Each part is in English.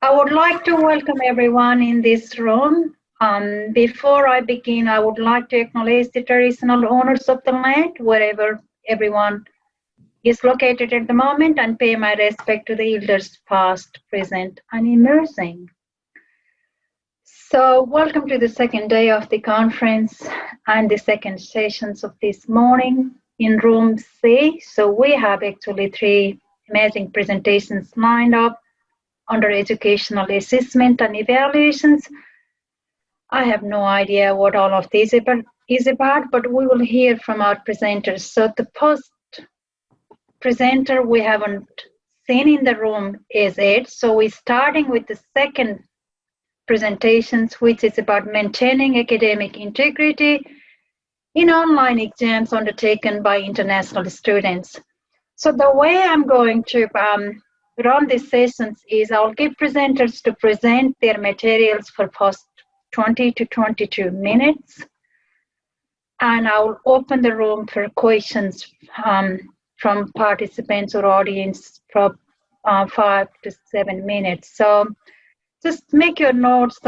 I would like to welcome everyone in this room. Before I begin, I would like to acknowledge the traditional owners of the land, wherever everyone is located at the moment, and pay my respect to the elders past, present, and emerging. So welcome to the second day of the conference and the second sessions of this morning in room C. So we have actually three amazing presentations lined up under educational assessment and evaluations. I have no idea what all of this is about, but we will hear from our presenters. So the first presenter we haven't seen in the room is Ed. So we're starting with the second presentations, which is about maintaining academic integrity in online exams undertaken by international students. So the way I'm going to run these sessions is I'll give presenters to present their materials for first 20 to 22 minutes, and I'll open the room for questions from participants or audience for 5 to 7 minutes. So just make your notes.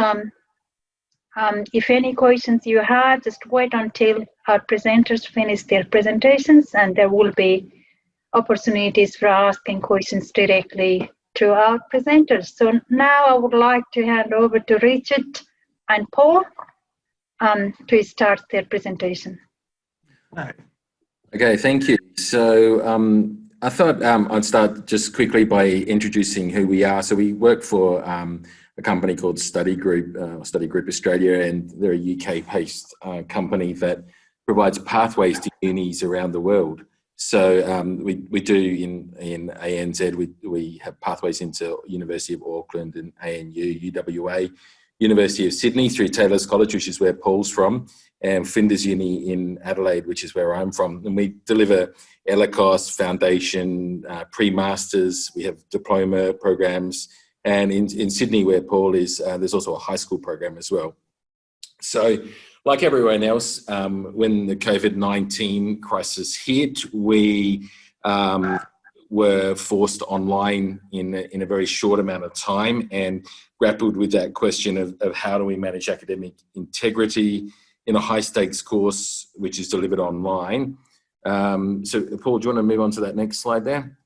If any questions you have, just wait until our presenters finish their presentations, and there will be opportunities for asking questions directly to our presenters. So now I would like to hand over to Richard and Paul to start their presentation. Okay, thank you. So I thought I'd start just quickly by introducing who we are. So we work for a company called Study Group Australia, and they're a UK-based company that provides pathways to unis around the world. So we do in ANZ, we have pathways into University of Auckland and ANU, UWA, University of Sydney through Taylor's College, which is where Paul's from, and Flinders Uni in Adelaide, which is where I'm from. And we deliver ELICOS, foundation, pre-masters, we have diploma programs, and in Sydney where Paul is, there's also a high school program as well. So like everyone else, when the COVID-19 crisis hit, we were forced online in a very short amount of time and grappled with that question of how do we manage academic integrity in a high-stakes course which is delivered online. So Paul, do you want to move on to that next slide there?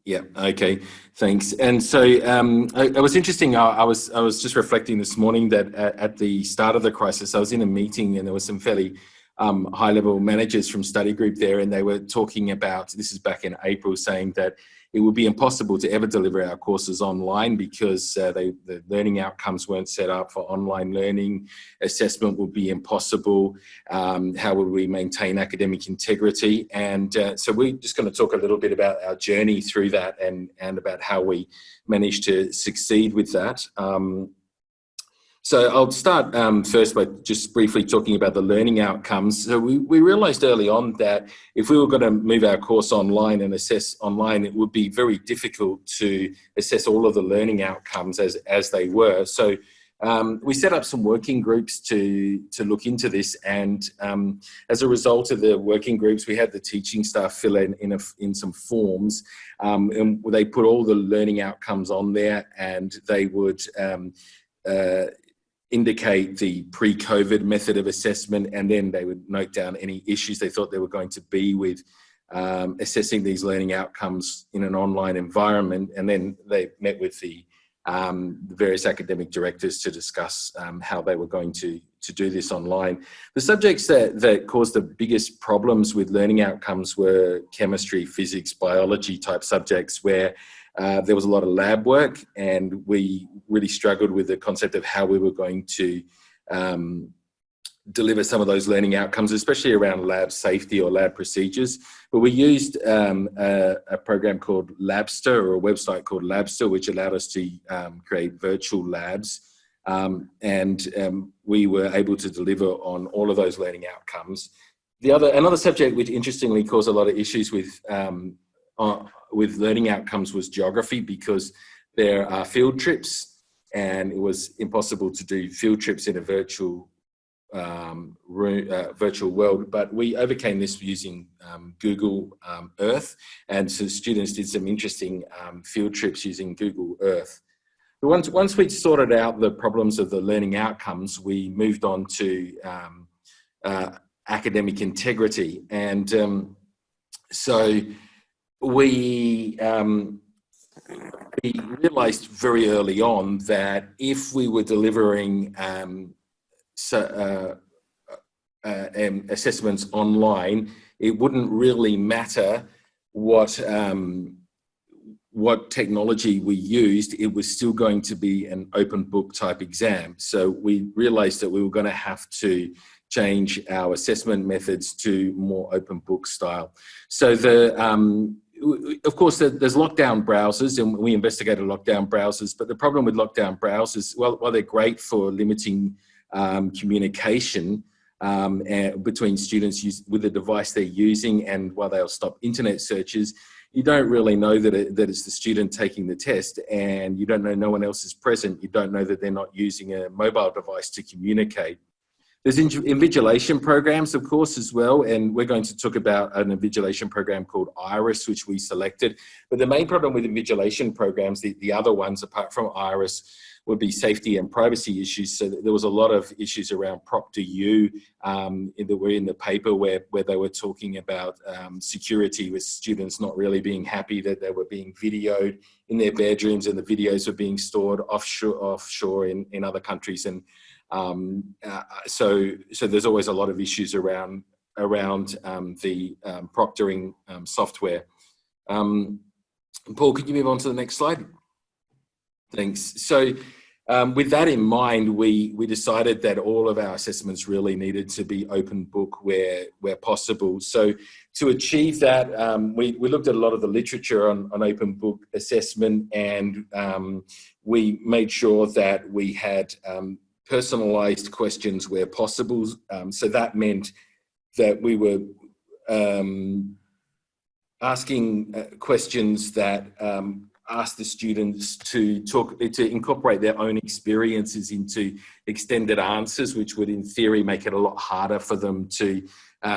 Yeah, okay, thanks. And so it was interesting, I was just reflecting this morning that at the start of the crisis, I was in a meeting and there were some fairly high-level managers from Study Group there, and they were talking about, this is back in April, saying that it would be impossible to ever deliver our courses online because the learning outcomes weren't set up for online learning. Assessment would be impossible. How would we maintain academic integrity? And so we're just going to talk a little bit about our journey through that and about how we managed to succeed with that. So I'll start first by just briefly talking about the learning outcomes. So we realized early on that if we were going to move our course online and assess online, it would be very difficult to assess all of the learning outcomes as they were. So we set up some working groups to look into this, and as a result of the working groups, we had the teaching staff fill in some forms, and they put all the learning outcomes on there, and they would indicate the pre-COVID method of assessment, and then they would note down any issues they thought there were going to be with assessing these learning outcomes in an online environment. And then they met with the various academic directors to discuss how they were going to do this online. The subjects that caused the biggest problems with learning outcomes were chemistry, physics, biology type subjects, where there was a lot of lab work, and we really struggled with the concept of how we were going to deliver some of those learning outcomes, especially around lab safety or lab procedures. But we used a program called Labster, or a website called Labster, which allowed us to create virtual labs. And we were able to deliver on all of those learning outcomes. Another subject which interestingly caused a lot of issues with learning outcomes was geography, because there are field trips, and it was impossible to do field trips in a virtual virtual world, but we overcame this using Google Earth, and so students did some interesting field trips using Google Earth. But once we'd sorted out the problems of the learning outcomes, we moved on to academic integrity, and so we realized very early on that if we were delivering assessments online, it wouldn't really matter what technology we used, it was still going to be an open book type exam. So we realized that we were going to have to change our assessment methods to more open book style. So of course, there's lockdown browsers, and we investigated lockdown browsers, but the problem with lockdown browsers, while they're great for limiting communication between students with the device they're using, and while they'll stop internet searches, you don't really know that it's the student taking the test, and you don't know no one else is present. You don't know that they're not using a mobile device to communicate. There's invigilation programs, of course, as well, and we're going to talk about an invigilation program called IRIS, which we selected. But the main problem with invigilation programs, the other ones apart from IRIS, would be safety and privacy issues. So there was a lot of issues around Prop2U that were in the paper where they were talking about security, with students not really being happy that they were being videoed in their bedrooms, and the videos were being stored offshore in other countries. And so there's always a lot of issues around the proctoring software. Paul, could you move on to the next slide? Thanks. So with that in mind, we decided that all of our assessments really needed to be open book where possible. So to achieve that, we looked at a lot of the literature on open book assessment, and we made sure that we had personalized questions where possible. So that meant that we were asking questions that ask the students to incorporate their own experiences into extended answers, which would in theory make it a lot harder for them to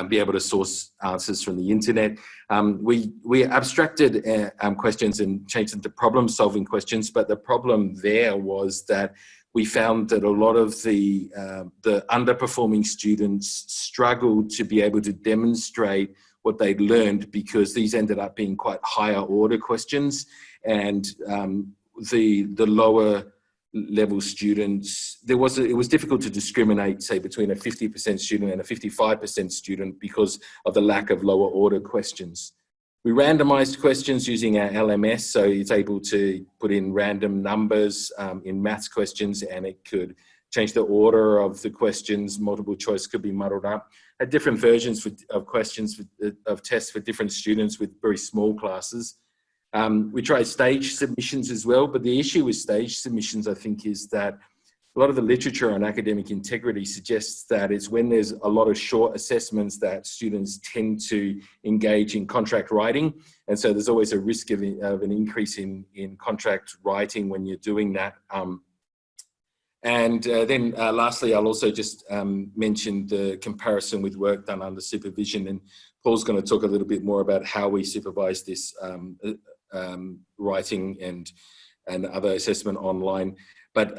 be able to source answers from the internet. We abstracted questions and changed them to problem-solving questions, but the problem there was that we found that a lot of the underperforming students struggled to be able to demonstrate what they'd learned, because these ended up being quite higher order questions, and the lower level students, it was difficult to discriminate, say, between a 50% student and a 55% student because of the lack of lower order questions. We randomized questions using our LMS, so it's able to put in random numbers in maths questions, and it could change the order of the questions. Multiple choice could be muddled up. Had different versions of questions, of tests for different students with very small classes. We tried stage submissions as well, but the issue with stage submissions, I think, is that a lot of the literature on academic integrity suggests that it's when there's a lot of short assessments that students tend to engage in contract writing. And so there's always a risk of an increase in contract writing when you're doing that. Then lastly, I'll also just mention the comparison with work done under supervision. And Paul's going to talk a little bit more about how we supervise this writing and other assessment online. But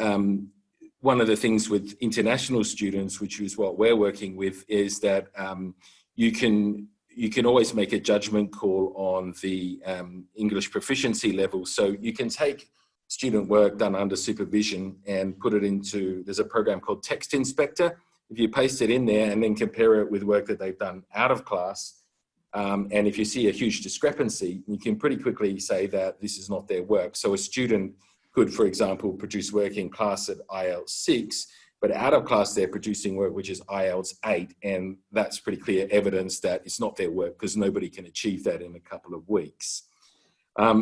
one of the things with international students, which is what we're working with, is that you can always make a judgment call on the English proficiency level. So you can take student work done under supervision and put it into, there's a program called Text Inspector. If you paste it in there and then compare it with work that they've done out of class, and if you see a huge discrepancy, you can pretty quickly say that this is not their work. So a student could, for example, produce work in class at IELTS 6, but out of class they're producing work which is IELTS 8, and that's pretty clear evidence that it's not their work, because nobody can achieve that in a couple of weeks.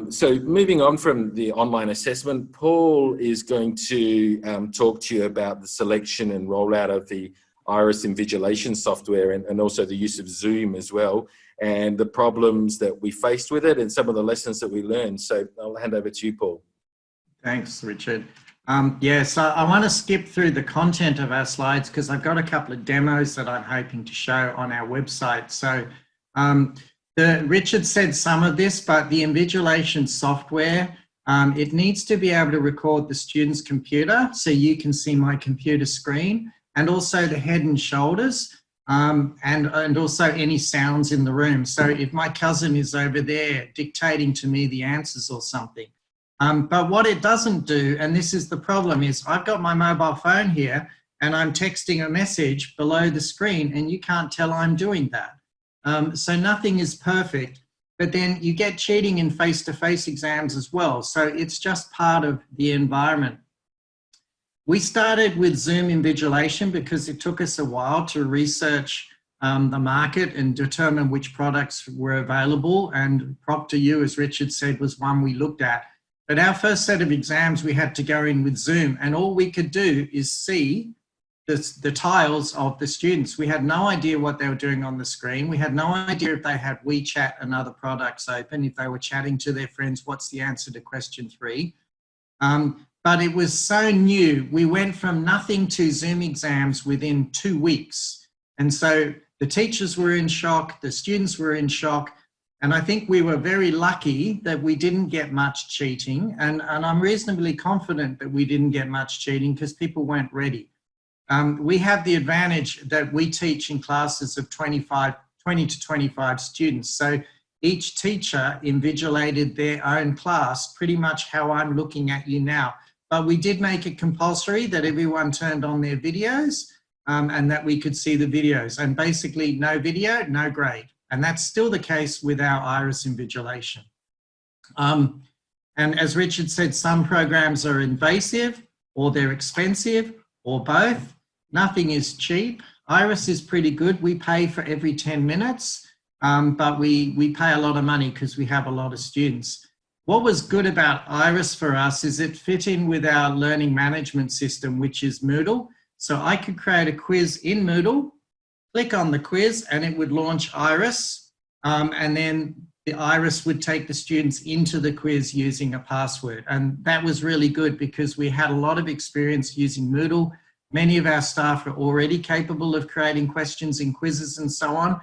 So moving on from the online assessment, Paul is going to talk to you about the selection and rollout of the IRIS invigilation software, and also the use of Zoom as well, and the problems that we faced with it and some of the lessons that we learned. So I'll hand over to you, Paul. Thanks, Richard. Yeah, so I want to skip through the content of our slides because I've got a couple of demos that I'm hoping to show on our website. So Richard said some of this, but the invigilation software, it needs to be able to record the student's computer so you can see my computer screen, and also the head and shoulders, and also any sounds in the room. So if my cousin is over there dictating to me the answers or something. But what it doesn't do, and this is the problem, is I've got my mobile phone here and I'm texting a message below the screen and you can't tell I'm doing that. So nothing is perfect, but then you get cheating in face-to-face exams as well. So it's just part of the environment. We started with Zoom invigilation because it took us a while to research the market and determine which products were available. And Proctor-U, as Richard said, was one we looked at. But our first set of exams, we had to go in with Zoom, and all we could do is see the tiles of the students. We had no idea what they were doing on the screen. We had no idea if they had WeChat and other products open, if they were chatting to their friends, what's the answer to question 3. But it was so new. We went from nothing to Zoom exams within 2 weeks. And so the teachers were in shock, the students were in shock, and I think we were very lucky that we didn't get much cheating. And I'm reasonably confident that we didn't get much cheating because people weren't ready. We have the advantage that we teach in classes of 20 to 25 students. So each teacher invigilated their own class, pretty much how I'm looking at you now. But we did make it compulsory that everyone turned on their videos and that we could see the videos. And basically no video, no grade. And that's still the case with our iris invigilation. And as Richard said, some programs are invasive or they're expensive or both. Nothing is cheap. Iris is pretty good. We pay for every 10 minutes, but we pay a lot of money because we have a lot of students. What was good about iris for us is it fit in with our learning management system, which is Moodle. So I could create a quiz in Moodle, click on the quiz, and it would launch iris, and then the iris would take the students into the quiz using a password. And that was really good because we had a lot of experience using Moodle. Many of our staff are already capable of creating questions in quizzes and so on.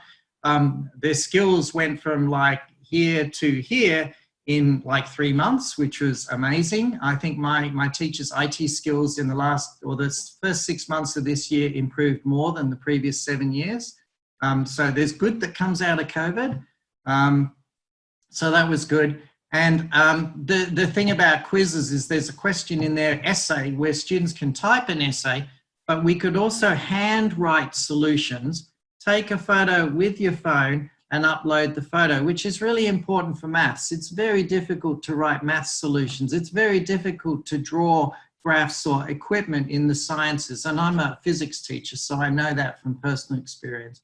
Their skills went from like here to here in like 3 months, which was amazing. I think my teachers' IT skills in the first 6 months of this year improved more than the previous 7 years. So there's good that comes out of COVID. So that was good. And the thing about quizzes is there's a question in their essay where students can type an essay, but we could also handwrite solutions, take a photo with your phone and upload the photo, which is really important for maths. It's very difficult to write maths solutions. It's very difficult to draw graphs or equipment in the sciences. And I'm a physics teacher, so I know that from personal experience.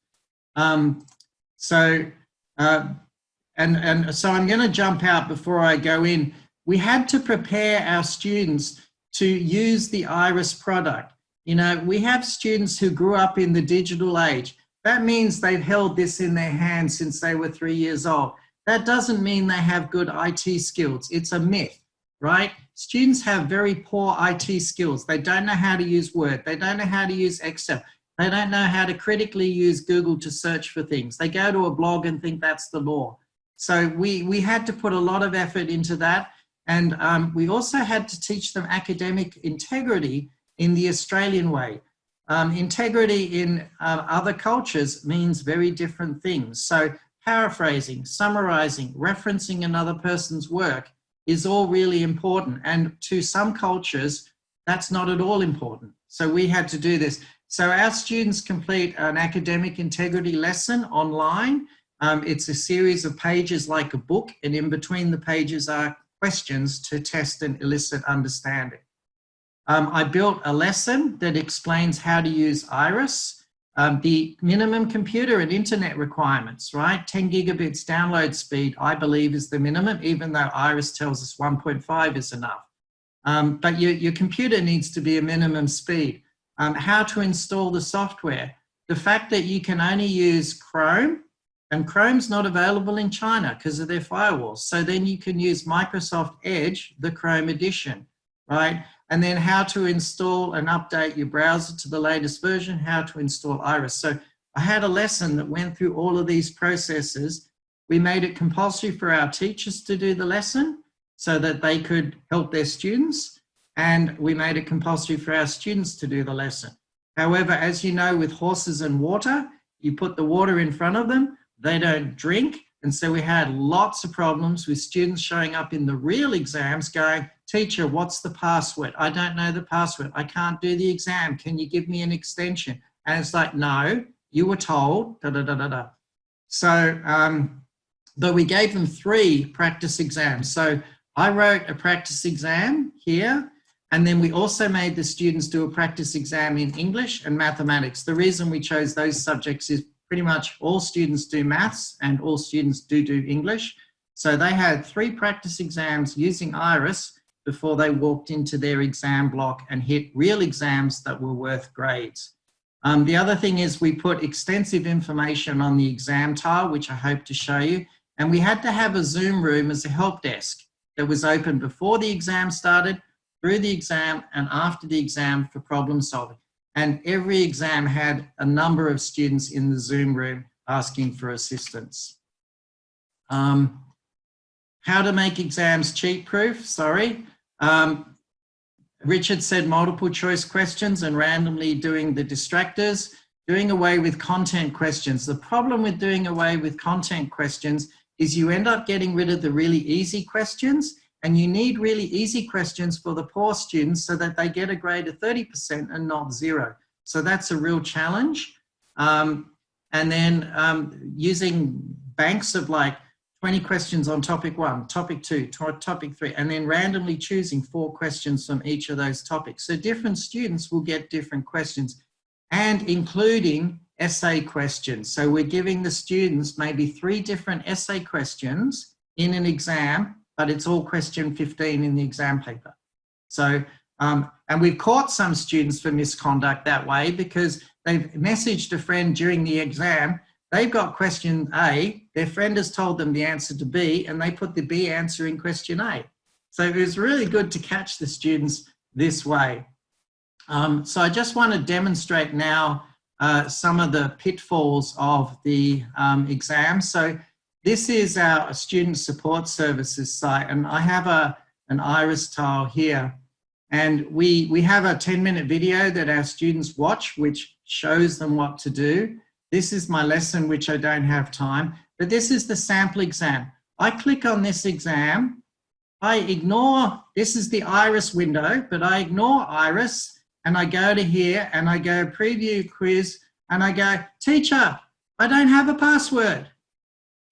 So I'm going to jump out before I go in. We had to prepare our students to use the iris product. You know, we have students who grew up in the digital age. That means they've held this in their hands since they were 3 years old. That doesn't mean they have good IT skills. It's a myth, right? Students have very poor IT skills. They don't know how to use Word. They don't know how to use Excel. They don't know how to critically use Google to search for things. They go to a blog and think that's the law. So we had to put a lot of effort into that. And we also had to teach them academic integrity in the Australian way. Integrity in other cultures means very different things. So paraphrasing, summarizing, referencing another person's work is all really important. And to some cultures, that's not at all important. So we had to do this. So our students complete an academic integrity lesson online. It's a series of pages like a book, and in between the pages are questions to test and elicit understanding. I built a lesson that explains how to use iris, the minimum computer and internet requirements, right? 10 gigabits download speed, I believe, is the minimum, even though iris tells us 1.5 is enough. But your computer needs to be a minimum speed. How to install the software. The fact that you can only use Chrome, and Chrome's not available in China because of their firewalls. So then you can use Microsoft Edge, the Chrome edition, right? and then how to install and update your browser to the latest version, how to install Iris. So I had a lesson that went through all of these processes. We made it compulsory for our teachers to do the lesson so that they could help their students, and we made it compulsory for our students to do the lesson. However, as you know, with horses and water, you put the water in front of them, they don't drink, and so we had lots of problems with students showing up in the real exams going, teacher, what's the password? I don't know the password. I can't do the exam. Can you give me an extension? And it's like, no, you were told, da, da, da, da, da. So, but we gave them 3 practice exams. So I wrote a practice exam here, and then we also made the students do a practice exam in English and mathematics. The reason we chose those subjects is pretty much all students do maths and all students do English. So they had 3 practice exams using Iris before they walked into their exam block and hit real exams that were worth grades. The other thing is we put extensive information on the exam tile, which I hope to show you. And we had to have a Zoom room as a help desk that was open before the exam started, through the exam, and after the exam for problem solving. And every exam had a number of students in the Zoom room asking for assistance. How to make exams cheat-proof, sorry. Richard said multiple choice questions and randomly doing the distractors, doing away with content questions. The problem with doing away with content questions is you end up getting rid of the really easy questions, and you need really easy questions for the poor students so that they get a grade of 30% and not 0. So that's a real challenge. And then using banks of like 20 questions on topic 1, topic 2, topic 3, and then randomly choosing 4 questions from each of those topics. So different students will get different questions, and including essay questions. So we're giving the students maybe 3 different essay questions in an exam, but it's all question 15 in the exam paper. So, and we've caught some students for misconduct that way because they've messaged a friend during the exam, they've got question A, their friend has told them the answer to B, and they put the B answer in question A. So it was really good to catch the students this way. So I just want to demonstrate now some of the pitfalls of the exam. So this is our student support services site, and I have an Iris tile here. And we have a 10-minute video that our students watch, which shows them what to do. This is my lesson, which I don't have time, but this is the sample exam. I click on this exam, I ignore, this is the Iris window, but I ignore Iris, and I go to here, and I go preview quiz, and I go, teacher, I don't have a password.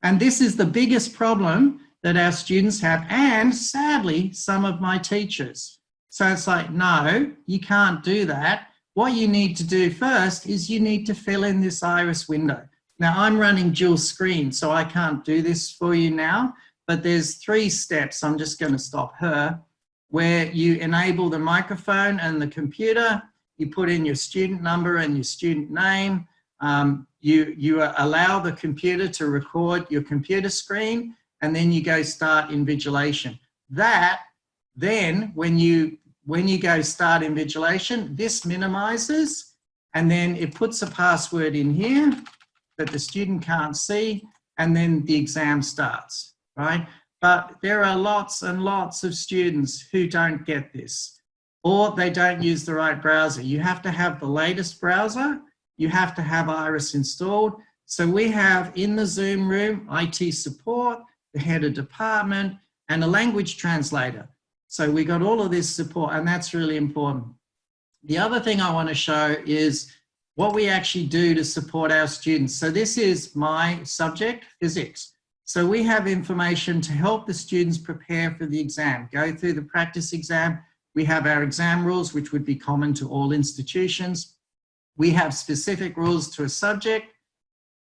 And this is the biggest problem that our students have, and sadly, some of my teachers. So it's like, no, you can't do that. What you need to do first is you need to fill in this Iris window. Now I'm running dual screen, so I can't do this for you now, but there's 3 steps. I'm just going to stop her, where you enable the microphone and the computer, you put in your student number and your student name, you allow the computer to record your computer screen, and then you go start invigilation. Then when you go start invigilation, this minimizes, and then it puts a password in here that the student can't see, and then the exam starts, right? But there are lots and lots of students who don't get this, or they don't use the right browser. You have to have the latest browser, you have to have Iris installed. So we have in the Zoom room, IT support, the head of department, and a language translator. So we got all of this support, and that's really important. The other thing I want to show is what we actually do to support our students. So this is my subject, physics. So we have information to help the students prepare for the exam, go through the practice exam. We have our exam rules, which would be common to all institutions. We have specific rules to a subject.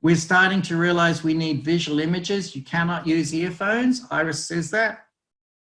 We're starting to realize we need visual images. You cannot use earphones. Iris says that.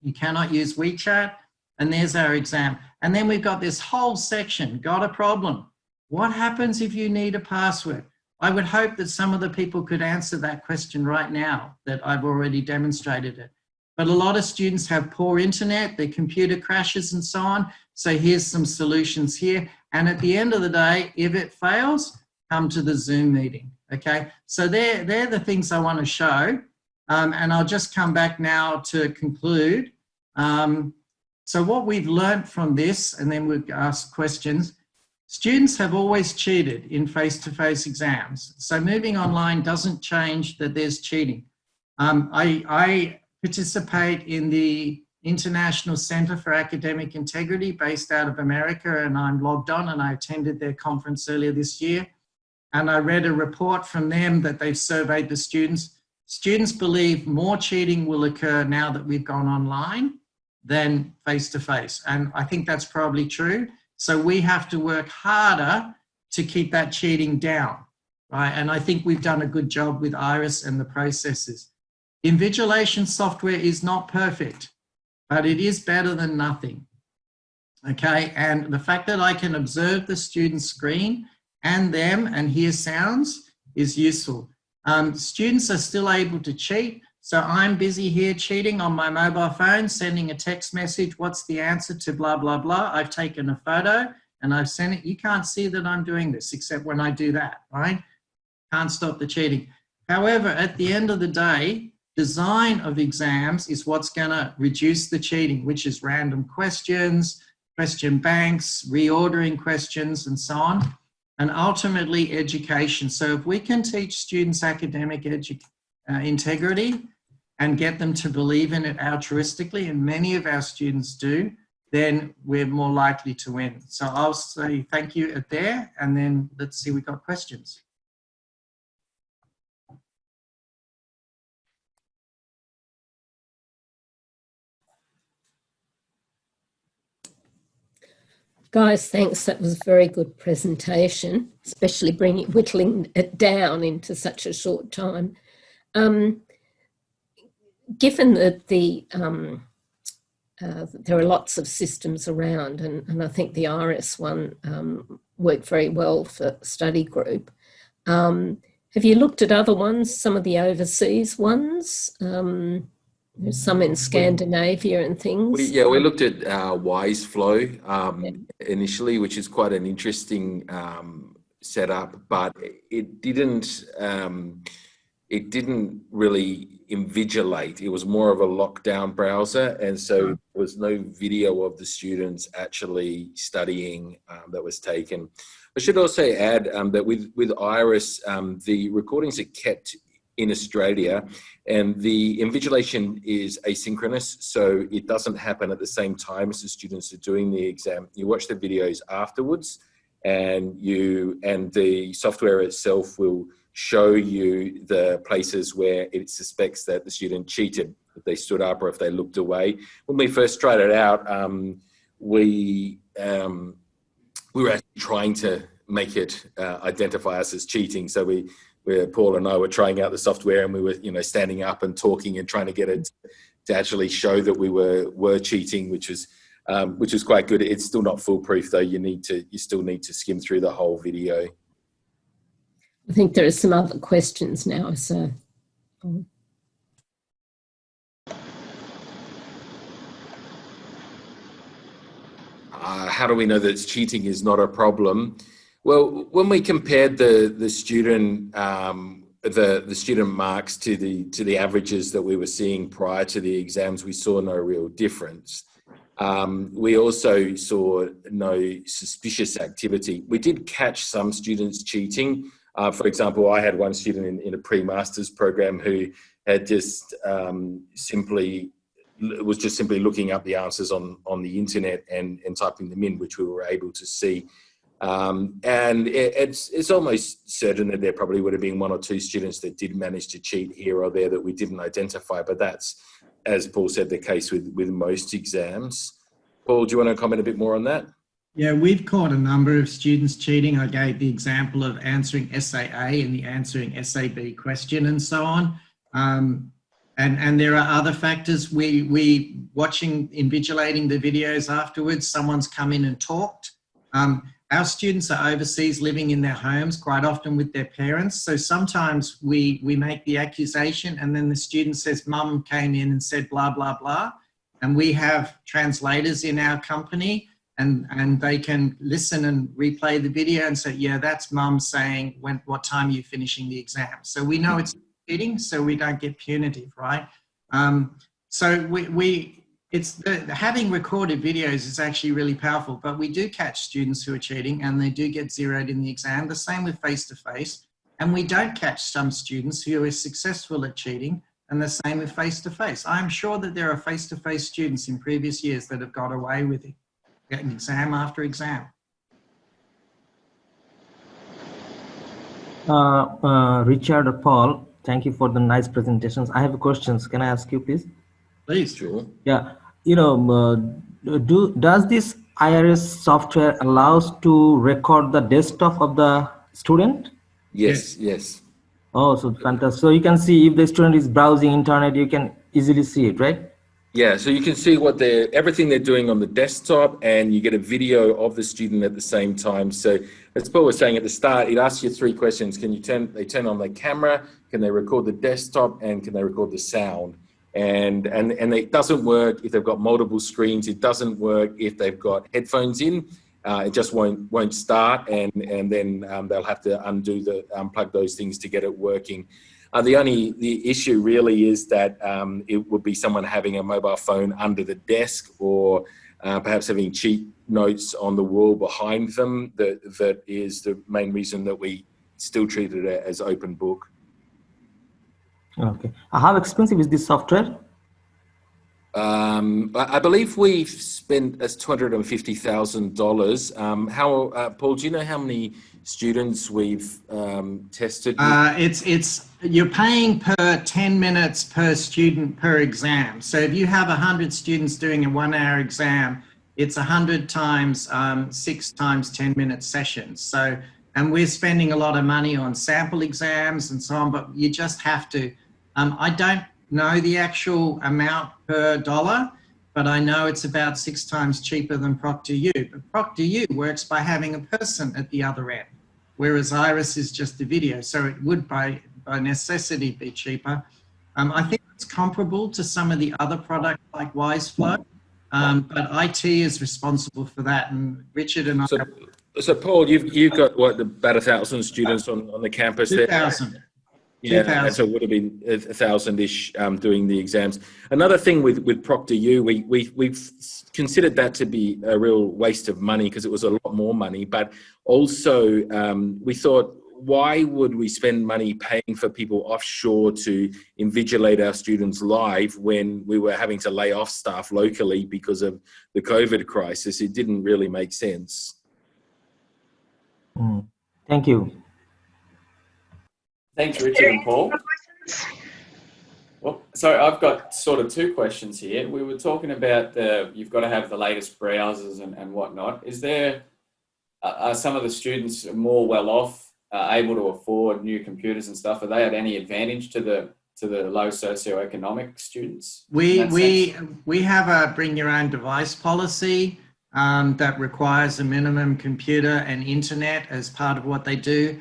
You cannot use WeChat, and there's our exam. And then we've got this whole section, got a problem. What happens if you need a password? I would hope that some of the people could answer that question right now, that I've already demonstrated it. But a lot of students have poor internet, their computer crashes and so on. So here's some solutions here. And at the end of the day, if it fails, come to the Zoom meeting, okay? So they're the things I want to show. And I'll just come back now to conclude. So what we've learned from this, and then we'll ask questions. Students have always cheated in face-to-face exams. So moving online doesn't change that there's cheating. I participate in the International Center for Academic Integrity based out of America, and I'm logged on, and I attended their conference earlier this year. And I read a report from them that they've surveyed the students. Students believe more cheating will occur now that we've gone online than face-to-face. And I think that's probably true. So we have to work harder to keep that cheating down, right? And I think we've done a good job with IRIS and the processes. Invigilation software is not perfect, but it is better than nothing, okay? And the fact that I can observe the student's screen and them and hear sounds is useful. Students are still able to cheat. So I'm busy here cheating on my mobile phone, sending a text message, what's the answer to blah, blah, blah. I've taken a photo and I've sent it. You can't see that I'm doing this except when I do that, right? Can't stop the cheating. However, at the end of the day, design of exams is what's gonna reduce the cheating, which is random questions, question banks, reordering questions, and so on. And ultimately education. So if we can teach students academic integrity and get them to believe in it altruistically, and many of our students do, then we're more likely to win. So I'll say thank you at there, and then let's see, we've got questions. Guys, thanks. That was a very good presentation, especially whittling it down into such a short time. Given that there are lots of systems around, and I think the IRIS one worked very well for study group, have you looked at other ones, some of the overseas ones? There's some in Scandinavia and things. We looked at Wiseflow initially, which is quite an interesting setup, but it didn't really invigilate. It was more of a lockdown browser, and so there was no video of the students actually studying that was taken. I should also add that with IRIS, the recordings are kept in Australia, and the invigilation is asynchronous, so it doesn't happen at the same time as the students are doing the exam. You watch the videos afterwards, and the software itself will show you the places where it suspects that the student cheated, if they stood up or if they looked away. When we first tried it out, we were actually trying to make it identify us as cheating. So Paul and I were trying out the software, and we were, standing up and talking and trying to get it to actually show that we were cheating, which was quite good. It's still not foolproof though. You still need to skim through the whole video. I think there are some other questions now, so. How do we know that cheating is not a problem? Well, when we compared the student marks to the averages that we were seeing prior to the exams, we saw no real difference. We also saw no suspicious activity. We did catch some students cheating. For example, I had one student in a pre-master's program who had just simply looking up the answers on the internet and typing them in, which we were able to see. And it's almost certain that there probably would have been one or two students that did manage to cheat here or there that we didn't identify, but that's, as Paul said, the case with most exams. Paul, do you want to comment a bit more on that? Yeah, we've caught a number of students cheating. I gave the example of answering SAA and the answering SAB question and so on. And there are other factors. We watching, invigilating the videos afterwards, someone's come in and talked. Our students are overseas living in their homes, quite often with their parents. So sometimes we make the accusation and then the student says, Mum came in and said blah, blah, blah. And we have translators in our company. and they can listen and replay the video and say, yeah, that's mum saying what time are you finishing the exam. So we know it's cheating, so we don't get punitive, right? So having recorded videos is actually really powerful, but we do catch students who are cheating and they do get zeroed in the exam. The same with face-to-face. And we don't catch some students who are successful at cheating, and the same with face-to-face. I'm sure that there are face-to-face students in previous years that have got away with it, getting exam after exam. Richard or Paul, thank you for the nice presentations. I have questions. Can I ask you, please? Please. Sure. Yeah, you know, does this IRS software allows to record the desktop of the student? Yes, yes. Oh, so fantastic. So you can see if the student is browsing internet, you can easily see it, right? Yeah, so you can see what everything they're doing on the desktop, and you get a video of the student at the same time. So as Paul was saying at the start, it asks you 3 questions. Can you they turn on their camera? Can they record the desktop? And can they record the sound? And it doesn't work if they've got multiple screens. It doesn't work if they've got headphones in. It just won't start, and then they'll have to unplug those things to get it working. The issue really is that it would be someone having a mobile phone under the desk, or perhaps having cheat notes on the wall behind them. That is the main reason that we still treat it as open book. Okay. How expensive is this software? I believe we've spent $250,000. Paul, do you know how many students we've tested? You're paying per 10 minutes per student per exam. So if you have 100 students doing a 1-hour exam, it's 100 times 6 times 10 minute sessions. So, and we're spending a lot of money on sample exams and so on, but you just have to, I don't know the actual amount per dollar, but I know it's about 6 times cheaper than ProctorU. But ProctorU works by having a person at the other end, whereas Iris is just a video. So it would by necessity be cheaper. I think it's comparable to some of the other products like WiseFlow, but IT is responsible for that. And Richard and So Paul, you've got what, about 1,000 students on the campus there? 2,000. Yeah, and so it would have been 1,000-ish doing the exams. Another thing with ProctorU, we've considered that to be a real waste of money because it was a lot more money. But also, we thought, why would we spend money paying for people offshore to invigilate our students live when we were having to lay off staff locally because of the COVID crisis? It didn't really make sense. Thank you. Thanks, Richard and Paul. Well, so I've got sort of 2 questions here. We were talking about you've got to have the latest browsers and whatnot. Are some of the students more well off, able to afford new computers and stuff? Are they at any advantage to the low socioeconomic students? We have a bring your own device policy that requires a minimum computer and internet as part of what they do.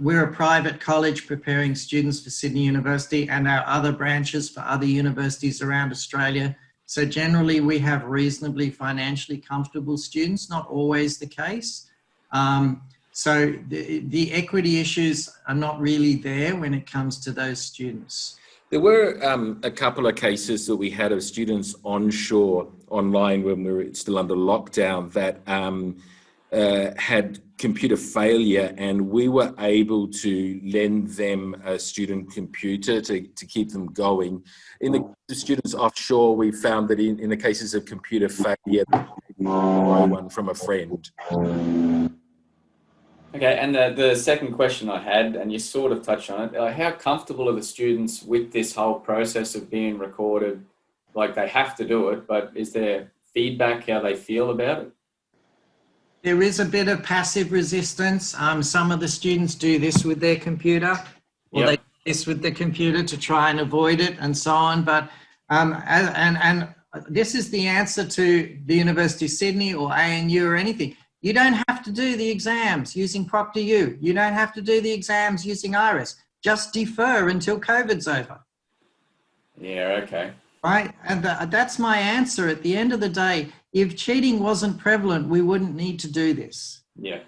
We're a private college preparing students for Sydney University and our other branches for other universities around Australia. So generally we have reasonably financially comfortable students, not always the case. So the equity issues are not really there when it comes to those students. There were a couple of cases that we had of students onshore online when we were still under lockdown that had computer failure, and we were able to lend them a student computer to keep them going. In the students offshore, we found that in the cases of computer failure, borrow one from a friend. Okay, and the second question I had, and you sort of touched on it, how comfortable are the students with this whole process of being recorded? Like, they have to do it, but is there feedback how they feel about it? There is a bit of passive resistance. Some of the students do this with their computer, or they do this with the computer to try and avoid it and so on. But and this is the answer to the University of Sydney or ANU or anything. You don't have to do the exams using ProctorU. You don't have to do the exams using Iris. Just defer until COVID's over. Yeah, okay. Right, and that's my answer. At the end of the day, if cheating wasn't prevalent, we wouldn't need to do this. Yeah.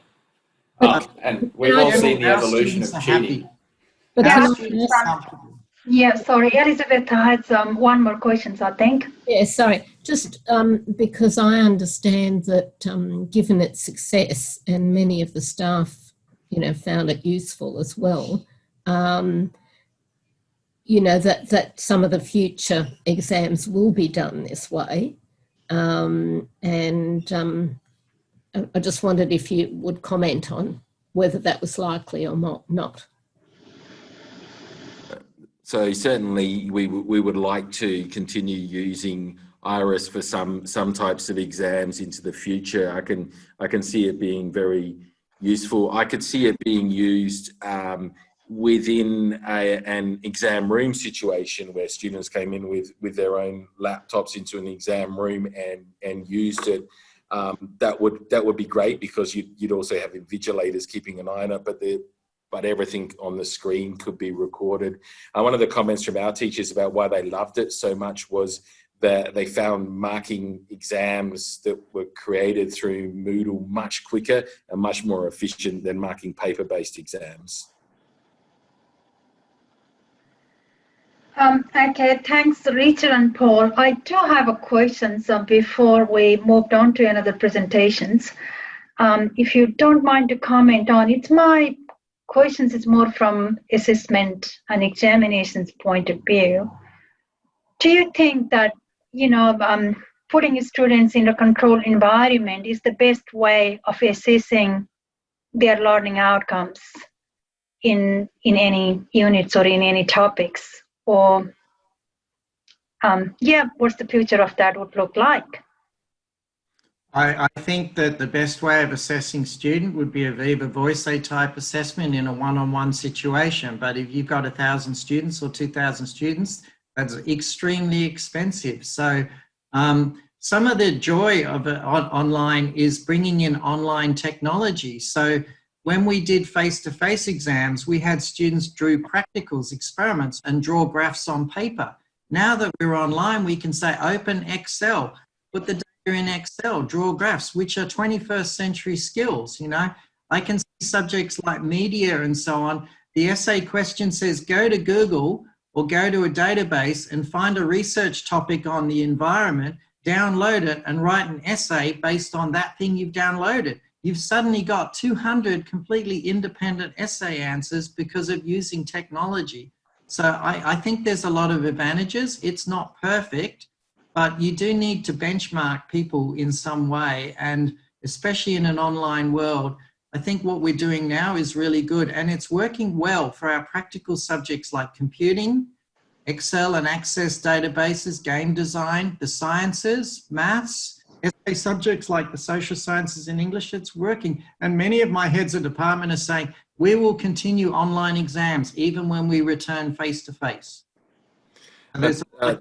And we've all seen the Our evolution students of are cheating. happy. But Our can I students ask- are comfortable. Yeah, sorry, Elizabeth had one more question, I think. Yeah, sorry. Just because I understand that given its success and many of the staff, you know, found it useful as well, you know, that some of the future exams will be done this way. I just wondered if you would comment on whether that was likely or not. So certainly we would like to continue using IRIS for some types of exams into the future. I can see it being very useful. I could see it being used within an exam room situation where students came in with their own laptops into an exam room and used it. That would be great, because you'd also have invigilators keeping an eye on it, but everything on the screen could be recorded. One of the comments from our teachers about why they loved it so much was that they found marking exams that were created through Moodle much quicker and much more efficient than marking paper-based exams. Okay, thanks, Richard and Paul. I do have a question before we moved on to another presentations. If you don't mind to comment on it, my questions is more from assessment and examinations point of view. Do you think that, you know, putting students in a controlled environment is the best way of assessing their learning outcomes in any units or in any topics? Or, what's the future of that would look like? I think that the best way of assessing student would be a weve voice type assessment in a one-on-one situation. But if you've got 1,000 students or 2,000 students, that's extremely expensive. So some of the joy of online is bringing in online technology. So when we did face-to-face exams, we had students do practicals, experiments, and draw graphs on paper. Now that we're online, we can say, open Excel, put the data in Excel, draw graphs, which are 21st century skills. You know, I can see subjects like media and so on. The essay question says, go to Google or go to a database and find a research topic on the environment, download it and write an essay based on that thing you've downloaded. You've suddenly got 200 completely independent essay answers because of using technology. So I think there's a lot of advantages. It's not perfect, but you do need to benchmark people in some way. And especially in an online world, I think what we're doing now is really good. And it's working well for our practical subjects like computing, Excel and Access databases, game design, the sciences, maths, essay subjects like the social sciences and English. It's working. And many of my heads of department are saying, we will continue online exams even when we return face-to-face.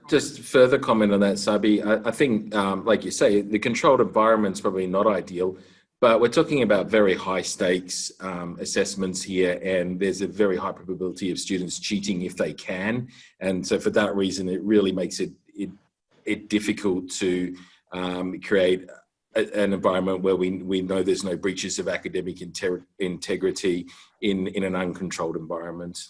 Just further comment on that, Sabi. I think, like you say, the controlled environment's probably not ideal, but we're talking about very high stakes assessments here, and there's a very high probability of students cheating if they can. And so for that reason, it really makes it difficult to create an environment where we know there's no breaches of academic integrity in an uncontrolled environment.